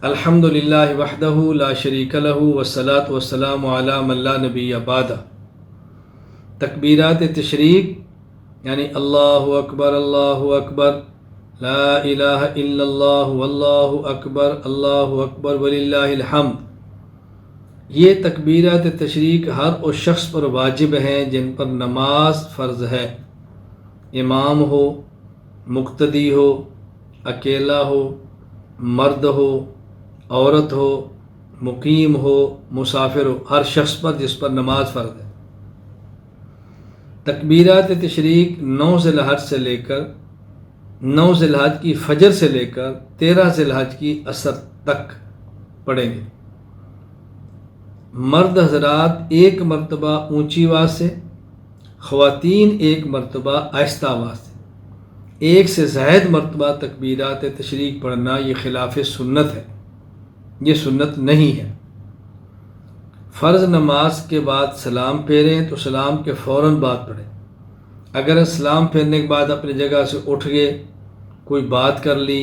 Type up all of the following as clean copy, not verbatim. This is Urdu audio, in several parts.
الحمدللہ وحدہ لا شریک لہ والصلاۃ والسلام علی من لا نبی بعدہ۔ تکبیرات تشریق یعنی اللہ اکبر لا الہ الا اللہ واللہ اکبر وللہ الحمد، یہ تکبیرات تشریق ہر اس شخص پر واجب ہیں جن پر نماز فرض ہے، امام ہو، مقتدی ہو، اکیلا ہو، مرد ہو، عورت ہو، مقیم ہو، مسافر ہو، ہر شخص پر جس پر نماز فرض ہے۔ تکبیرات تشریق 9 ذی الحج سے لے کر 9 ذی الحج کی فجر سے لے کر 13 ذی الحج کی عصر تک پڑھیں گے۔ مرد حضرات ایک مرتبہ اونچی آواز سے، خواتین ایک مرتبہ آہستہ آواز سے، ایک سے زائد مرتبہ تکبیرات تشریق پڑھنا یہ خلاف سنت ہے، یہ سنت نہیں ہے۔ فرض نماز کے بعد سلام پھیریں تو سلام کے فوراً بعد پڑھیں۔ اگر سلام پھیرنے کے بعد اپنی جگہ سے اٹھ گئے، کوئی بات کر لی،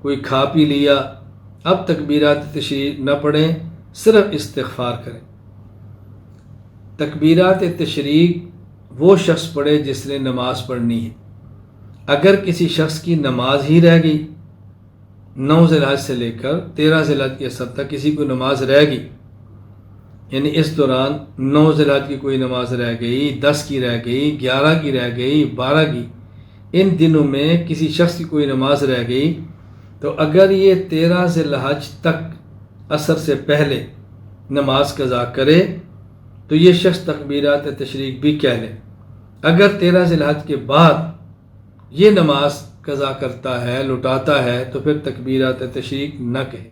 کوئی کھا پی لیا، اب تکبیرات تشریق نہ پڑھیں، صرف استغفار کریں۔ تکبیرات تشریق وہ شخص پڑھے جس نے نماز پڑھنی ہے۔ اگر کسی شخص کی نماز ہی رہ گئی، 9 ذی الحج سے لے کر 13 ذی الحج کی عصر تک کسی کو نماز رہ گئی، یعنی اس دوران 9 ذی الحج کی کوئی نماز رہ گئی، 10 کی رہ گئی، 11 کی رہ گئی، 12 کی، ان دنوں میں کسی شخص کی کوئی نماز رہ گئی، تو اگر یہ 13 ذی الحج تک عصر سے پہلے نماز قضا کرے تو یہ شخص تکبیرات تشریق بھی کہہ لے۔ اگر 13 ذی الحج کے بعد یہ نماز قضا کرتا ہے، لٹاتا ہے، تو پھر تکبیرات تشریق نہ کہے۔